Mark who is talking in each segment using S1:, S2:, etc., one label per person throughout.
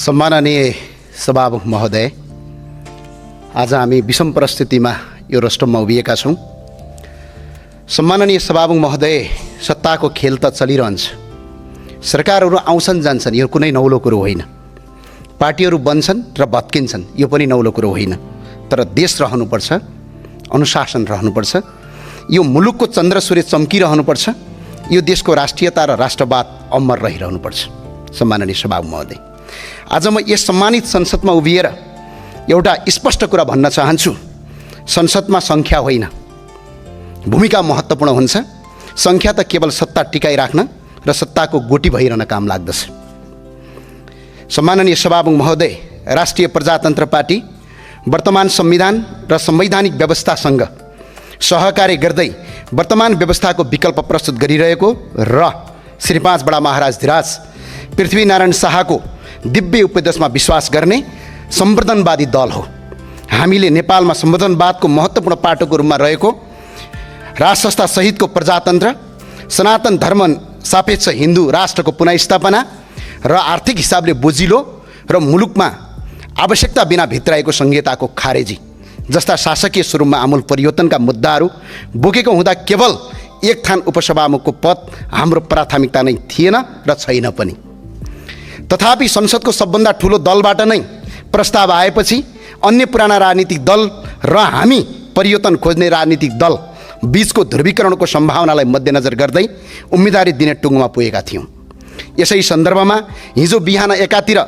S1: सम्माननीय सभामुख महोदय, आज हामी विषम परिस्थितिमा यो राष्ट्रमा उभिएका छौँ। सम्माननीय सभामुख महोदय, सत्ताको खेल त चलिरहन्छ। सरकारहरू आउँछन् जान्छन्, यो कुनै नौलो कुरो होइन। पार्टीहरू बन्छन् र भत्किन्छन्, यो पनि नौलो कुरो होइन। तर देश रहनुपर्छ, अनुशासन रहनुपर्छ, यो मुलुकको चन्द्र सूर्य चम्किरहनुपर्छ, यो देशको राष्ट्रियता र राष्ट्रवाद अमर रहिरहनुपर्छ। सम्माननीय सभामुख महोदय, आज म यस सम्मानित संसदमा उभिएर एउटा स्पष्ट कुरा भन्न चाहन्छु। संसदमा सङ्ख्या होइन, भूमिका महत्त्वपूर्ण हुन्छ। सङ्ख्या त केवल सत्ता टिकाइराख्न र सत्ताको गोटी भइरहन काम लाग्दछ। सम्माननीय सभामुख महोदय, राष्ट्रिय प्रजातन्त्र पार्टी वर्तमान संविधान र संवैधानिक व्यवस्थासँग सहकार्य गर्दै वर्तमान व्यवस्थाको विकल्प प्रस्तुत गरिरहेको र श्री 5 बडा महाराज धिराज पृथ्वीनारायण शाहको दिव्य उपदेशमा विश्वास गर्ने सम्वर्धनवादी दल हो। हामीले नेपालमा सम्वर्धनवादको महत्त्वपूर्ण पाटोको रूपमा रहेको राजसंस्था सहितको प्रजातन्त्र, सनातन धर्म सापेक्ष हिन्दू राष्ट्रको पुनःस्थापना र आर्थिक हिसाबले बोजिलो र मुलुकमा आवश्यकता बिना भित्राएको संहिताको खारेजी जस्ता शासकीय स्वरूपमा आमूल परिवर्तनका मुद्दाहरू बोकेको हुँदा केवल एक थान उपसभामुखको पद हाम्रो प्राथमिकता नै थिएन र छैन पनि। तथापि संसदको सबभन्दा ठुलो दलबाट नै प्रस्ताव आएपछि अन्य पुराना राजनीतिक दल र हामी परिवर्तन खोज्ने राजनीतिक दल बीचको ध्रुवीकरणको सम्भावनालाई मध्यनजर गर्दै उम्मेदवारी दिने टुङ्गोमा पुगेका थियौँ। यसै सन्दर्भमा हिजो बिहान एकातिर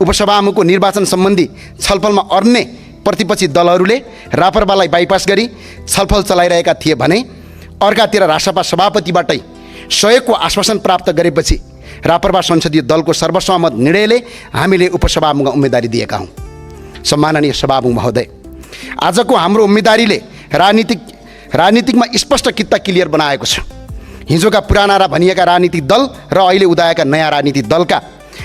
S1: उपसभामुखको निर्वाचन सम्बन्धी छलफलमा अन्य प्रतिपक्षी दलहरूले रापरपालाई बाइपास गरी छलफल चलाइरहेका थिए भने अर्कातिर रासपा सभापतिबाटै सहयोगको आश्वासन प्राप्त गरेपछि रापरपा संसदीय दलको सर्वसम्मत निर्णयले हामीले उपसभामुखमा उम्मेदवारी दिएका हौँ। सम्माननीय सभामुख महोदय, आजको हाम्रो उम्मेदवारीले राजनीतिकमा स्पष्ट कित्ता क्लियर बनाएको छ। हिजोका पुराना र भनिएका राजनीतिक दल र अहिले उदाएका नयाँ राजनीतिक दलका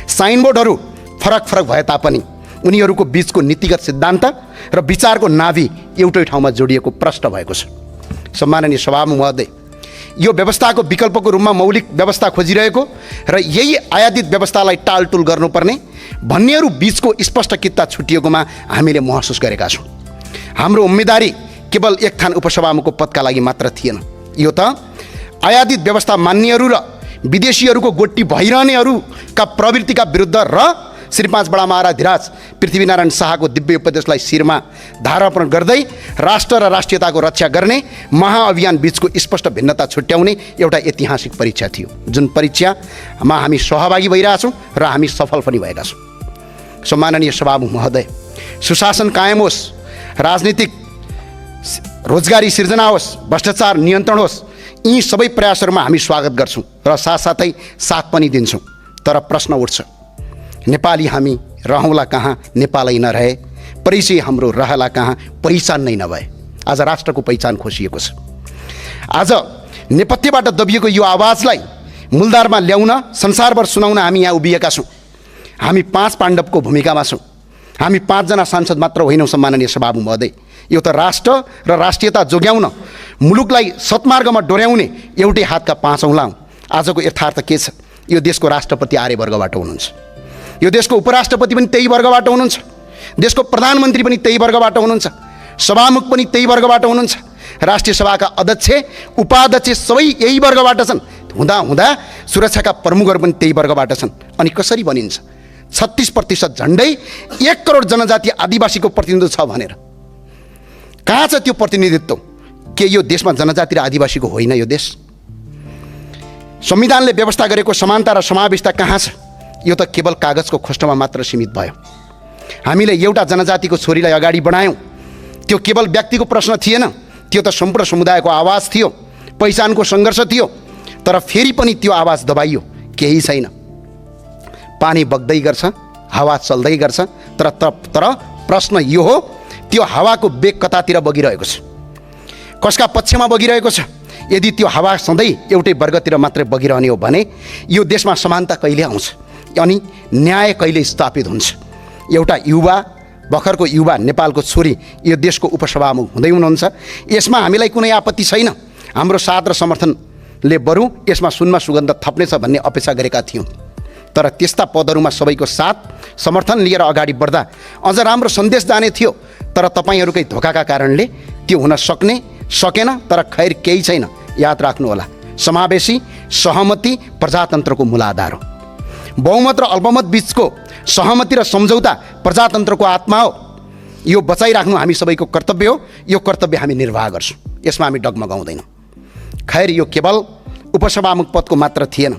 S1: साइनबोर्डहरू फरक फरक भए तापनि उनीहरूको बीचको नीतिगत सिद्धान्त र विचारको नाभि एउटै ठाउँमा जोडिएको प्रष्ट भएको छ। सम्माननीय सभामुख महोदय, यो व्यवस्थाको विकल्पको रूपमा मौलिक व्यवस्था खोजिरहेको र यही आयातित व्यवस्थालाई टालटुल गर्नुपर्ने भन्नेहरू बीचको स्पष्ट कित्ता छुटिएकोमा हामीले महसुस गरेका छौँ। हाम्रो उम्मेदवारी केवल एक थान उपसभामुखको पदका लागि मात्र थिएन। यो त आयातित व्यवस्था मान्नेहरू र विदेशीहरूको गोटी भइरहनेहरूका प्रवृत्तिका विरुद्ध र श्री 5 बडा महाराज धिराज पृथ्वीनारायण शाहको दिव्य उपदेशलाई शिरमा धारारोपण गर्दै राष्ट्र र राष्ट्रियताको रक्षा गर्ने महाअभियान बीचको स्पष्ट भिन्नता छुट्याउने एउटा ऐतिहासिक परीक्षा थियो, जुन परीक्षामा हामी सहभागी भइरहेछौँ र हामी सफल पनि भएका छौँ। सम्माननीय सभामुख महोदय, सुशासन कायम होस्, राजनीतिक रोजगारी सिर्जना होस्, भ्रष्टाचार नियन्त्रण होस्, यी सबै प्रयासहरूमा हामी स्वागत गर्छौँ र साथसाथै साथ पनि दिन्छौँ। तर प्रश्न उठ्छ, नेपाली हामी रहौँला कहाँ नेपालै नरहे, परिचय हाम्रो रहला कहाँ पहिचान नै नभए। आज राष्ट्रको पहिचान खोसिएको छ। आज नेपथ्यबाट दबिएको यो आवाजलाई मूलधारमा ल्याउन, संसारभर सुनाउन हामी यहाँ उभिएका छौँ। हामी 5 पाण्डवको भूमिकामा छौँ। हामी 5 जना सांसद मात्र होइनौँ। सम्माननीय सभामुख महोदय, यो त राष्ट्र र राष्ट्रियता जोगाउन, मुलुकलाई सत्मार्गमा डोर्याउने एउटै हातका 5 औँला हौँ। आजको यथार्थ के छ? यो देशको राष्ट्रपति आर्यवर्गबाट हुनुहुन्छ, यो देशको उपराष्ट्रपति पनि त्यही वर्गबाट हुनुहुन्छ, देशको प्रधानमन्त्री पनि त्यही वर्गबाट हुनुहुन्छ, सभामुख पनि त्यही वर्गबाट हुनुहुन्छ, राष्ट्रिय सभाका अध्यक्ष उपाध्यक्ष सबै यही वर्गबाट छन्। हुँदा सुरक्षाका प्रमुखहरू पनि त्यही वर्गबाट छन्। अनि कसरी बनिन्छ 36% झन्डै 1 करोड जनजाति आदिवासीको प्रतिनिधित्व छ भनेर? कहाँ छ त्यो प्रतिनिधित्व? के यो देशमा जनजाति र आदिवासीको होइन? यो देश संविधानले व्यवस्था गरेको समानता र समावेशता कहाँ छ? यो त केवल कागजको खोस्टोमा मात्र सीमित भयो। हामीले एउटा जनजातिको छोरीलाई अगाडि बढायौँ, त्यो केवल व्यक्तिको प्रश्न थिएन, त्यो त सम्पूर्ण समुदायको आवाज थियो, पहिचानको सङ्घर्ष थियो। तर फेरि पनि त्यो आवाज दबाइयो, केही छैन। पानी बग्दै गर्छ, हावा चल्दै गर्छ, तर प्रश्न यो हो, त्यो हावाको बेग कतातिर बगिरहेको छ, कसका पक्षमा बगिरहेको छ? यदि त्यो हावा सधैँ एउटै वर्गतिर मात्रै बगिरहने हो भने यो देशमा समानता कहिले आउँछ अनि न्याय कहिले स्थापित हुन्छ? एउटा युवा, भर्खरको युवा नेपालको छोरी यो देशको उपसभामुख हुँदै हुनुहुन्छ। यसमा हामीलाई कुनै आपत्ति छैन। हाम्रो साथ र समर्थनले बरु यसमा सुनमा सुगन्ध थप्नेछ भन्ने अपेक्षा गरेका थियौँ। तर त्यस्ता पदहरूमा सबैको साथ समर्थन लिएर अगाडि बढ्दा अझ राम्रो सन्देश जाने थियो। तर तपाईँहरूकै धोकाका कारणले त्यो हुन सकेन। तर खैर केही छैन, याद राख्नुहोला, समावेशी सहमति प्रजातन्त्रको मूल आधार हो। बहुमत र अल्पमत बीचको सहमति र सम्झौता प्रजातन्त्रको आत्मा हो। यो बचाइराख्नु हामी सबैको कर्तव्य हो। यो कर्तव्य हामी निर्वाह गर्छौँ, यसमा हामी डगमगाउँदैनौँ। खैर यो केवल उपसभामुख पदको मात्र थिएन,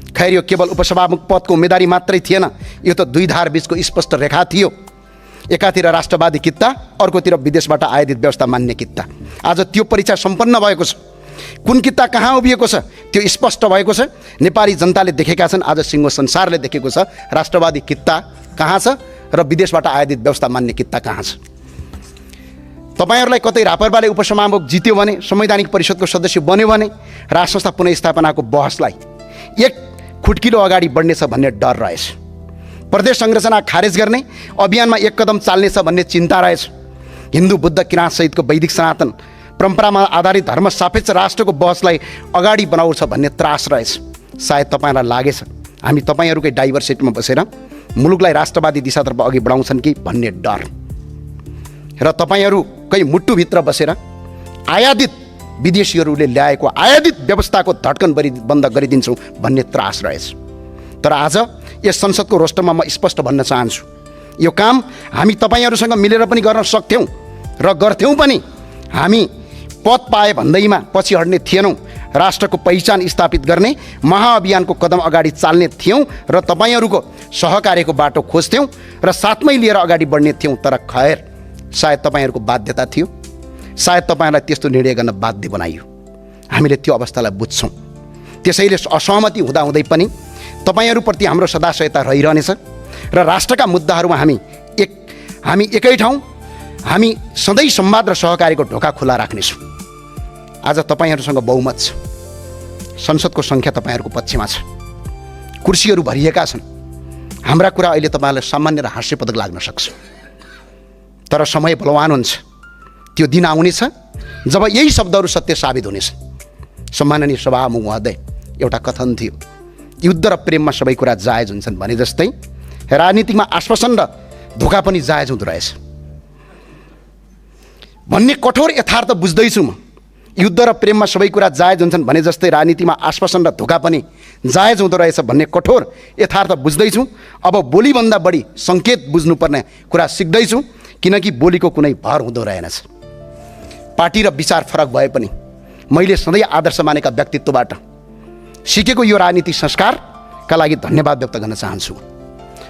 S1: खैर यो केवल उपसभामुख पदको उम्मेदवारी मात्रै थिएन, यो त दुई धार बीचको स्पष्ट रेखा थियो। एकातिर राष्ट्रवादी कित्ता, अर्कोतिर विदेशबाट आयातित व्यवस्था मान्ने कित्ता। आज त्यो परीक्षा सम्पन्न भएको छ। कुन कित्ता कहाँ उभिएको छ त्यो स्पष्ट भएको छ। नेपाली जनताले देखेका छन्, आज सिङ्गो संसारले देखेको छ राष्ट्रवादी कित्ता कहाँ छ र विदेशबाट आयातित व्यवस्था मान्ने कित्ता कहाँ छ। तपाईँहरूलाई कतै रापरपाले उपसभामुख जित्यो भने, संवैधानिक परिषदको सदस्य बन्यो भने राष्ट्र संस्था पुनर्स्थापनाको बहसलाई एक खुट्किलो अगाडि बढ्नेछ भन्ने डर रहेछ। प्रदेश संरचना खारेज गर्ने अभियानमा एक कदम चाल्नेछ भन्ने चिन्ता रहेछ। हिन्दू बुद्ध किराँत सहितको वैदिक सनातन परम्परामा आधारित धर्म सापेक्ष राष्ट्रको बहसलाई अगाडि बनाउँछ भन्ने त्रास रहेछ। सायद तपाईँलाई लागेछ हामी तपाईँहरूकै डाइभर्सिटीमा बसेर मुलुकलाई राष्ट्रवादी दिशातर्फ अघि बढाउँछन् कि भन्ने डर, र तपाईँहरूकै मुटुभित्र बसेर आयातित विदेशीहरूले ल्याएको आयातित व्यवस्थाको धड्कन बन्द गरिदिन्छौँ भन्ने त्रास रहेछ। तर आज यस संसदको रोस्टरमा म स्पष्ट भन्न चाहन्छु, यो काम हामी तपाईँहरूसँग मिलेर पनि गर्न सक्थ्यौँ र गर्थ्यौँ पनि। हामी पद पाए भन्दैमा पछि हट्ने थिएनौँ। राष्ट्रको पहिचान स्थापित गर्ने महाअभियानको कदम अगाडि चाल्ने थियौँ र तपाईँहरूको सहकार्यको बाटो खोज्थ्यौँ र साथमै लिएर अगाडि बढ्ने थियौँ। तर खैर सायद तपाईँहरूको बाध्यता थियो, सायद तपाईँहरूलाई त्यस्तो निर्णय गर्न बाध्य बनाइयो। हामीले त्यो अवस्थालाई बुझ्छौँ। त्यसैले असहमति हुँदाहुँदै पनि तपाईँहरूप्रति हाम्रो सदाशयता रहिरहनेछ र राष्ट्रका मुद्दाहरूमा हामी एकै ठाउँ, हामी सधैँ संवाद र सहकार्यको ढोका खुला राख्नेछौँ। आज तपाईँहरूसँग बहुमत छ, संसदको सङ्ख्या तपाईँहरूको पक्षमा छ, कुर्सीहरू भरिएका छन्। हाम्रा कुरा अहिले तपाईँहरूलाई सामान्य र हास्यपदक लाग्न सक्छ, तर समय बलवान हुन्छ। त्यो दिन आउनेछ जब यही शब्दहरू सत्य साबित हुनेछ। सम्माननीय सभामुख महोदय, एउटा कथन थियो, युद्ध र प्रेममा सबै कुरा जायज हुन्छन् भने जस्तै राजनीतिमा आश्वासन र धोका पनि जायज हुँदो रहेछ भन्ने कठोर यथार्थ बुझ्दैछु म। युद्ध र प्रेममा सबै कुरा जायज हुन्छन् भने जस्तै राजनीतिमा आश्वासन र धोका पनि जायज हुँदो रहेछ भन्ने कठोर यथार्थ बुझ्दैछु। अब बोलीभन्दा बढी सङ्केत बुझ्नुपर्ने कुरा सिक्दैछु, किनकि बोलीको कुनै भर हुँदो रहेनछ। पार्टी र विचार फरक भए पनि मैले सधैँ आदर्श मानेका व्यक्तित्वबाट सिकेको यो राजनीतिक संस्कारका लागि धन्यवाद व्यक्त गर्न चाहन्छु।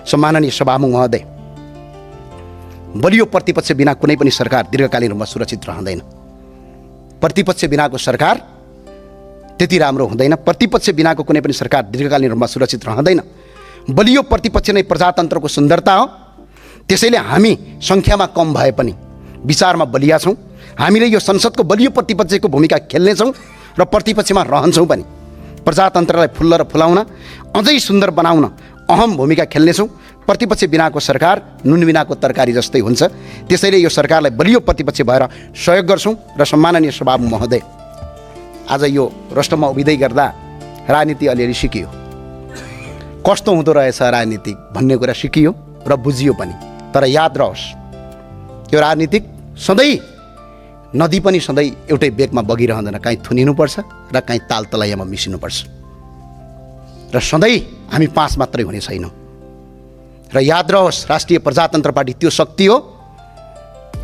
S1: सम्माननीय सभामुख महोदय, बलियो प्रतिपक्ष बिना कुनै पनि सरकार दीर्घकालीन रूपमा सुरक्षित रहँदैन। प्रतिपक्ष बिनाको सरकार त्यति राम्रो हुँदैन। प्रतिपक्ष बिनाको कुनै पनि सरकार दीर्घकालीन रूपमा सुरक्षित रहँदैन। बलियो प्रतिपक्ष नै प्रजातन्त्रको सुन्दरता हो। त्यसैले हामी सङ्ख्यामा कम भए पनि विचारमा बलिया छौँ। हामीले यो संसदको बलियो प्रतिपक्षको भूमिका खेल्नेछौँ र प्रतिपक्षमा रहन्छौँ पनि। प्रजातन्त्रलाई फुल्ल र फुलाउन, अझै सुन्दर बनाउन अहम भूमिका खेल्नेछौँ। प्रतिपक्ष बिनाको सरकार नुन बिनाको तरकारी जस्तै हुन्छ। त्यसैले यो सरकारलाई बलियो प्रतिपक्ष भएर सहयोग गर्छौँ। र सम्माननीय सभामुख महोदय, आज यो रोस्टरमा उभिँदै गर्दा राजनीति अलिअलि सिकियो, कस्तो हुँदो रहेछ राजनीति भन्ने कुरा सिकियो र बुझियो पनि। तर याद रहोस्, यो राजनीतिक सधैँ नदी पनि सधैँ एउटै बेगमा बगिरहँदैन। काहीँ थुनिनुपर्छ र काहीँ ताल तलैयामा मिसिनुपर्छ, र सधैँ हामी पाँच मात्रै हुने छैनौँ। र याद रहोस्, राष्ट्रिय प्रजातन्त्र पार्टी त्यो शक्ति हो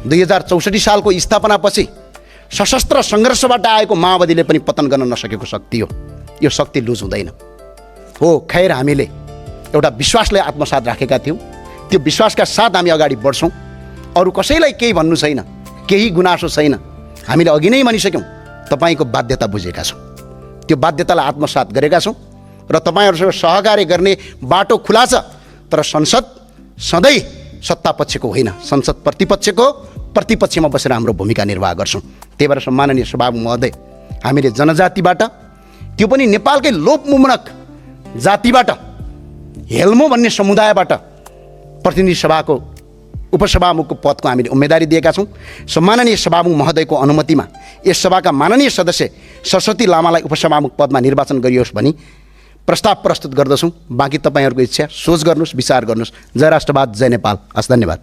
S1: 2064 सालको स्थापनापछि सशस्त्र सङ्घर्षबाट आएको माओवादीले पनि पतन गर्न नसकेको शक्ति हो। यो शक्ति लुज हुँदैन हो। खैर हामीले एउटा विश्वासलाई आत्मसात राखेका थियौँ। त्यो विश्वासका साथ हामी अगाडि बढ्छौँ। अरू कसैलाई केही भन्नु छैन, केही गुनासो छैन। हामीले अघि नै भनिसक्यौँ, तपाईँको बाध्यता बुझेका छौँ, त्यो बाध्यतालाई आत्मसात गरेका छौँ र तपाईँहरूसँग सहकार्य गर्ने बाटो खुला छ। तर संसद सधैँ सत्ता पक्षको होइन, संसद प्रतिपक्षमा बसेर हाम्रो भूमिका निर्वाह गर्छौँ। त्यही भएर सम्माननीय सभामुख महोदय, हामीले जनजातिबाट, त्यो पनि नेपालकै लोपमुमनक जातिबाट, हेल्मो भन्ने समुदायबाट प्रतिनिधि सभाको उपसभामुखको पदको हामीले उम्मेदवारी दिएका छौँ। सम्माननीय सभामुख महोदयको अनुमतिमा यस सभाका माननीय सदस्य सरस्वती लामालाई उपसभामुख पदमा निर्वाचन गरियोस् भनी प्रस्ताव प्रस्तुत गर्दछौँ। बाँकी तपाईँहरूको इच्छा, सोच गर्नुहोस्, विचार गर्नुहोस्। जय राष्ट्रवाद, जय नेपाल। हस्, धन्यवाद।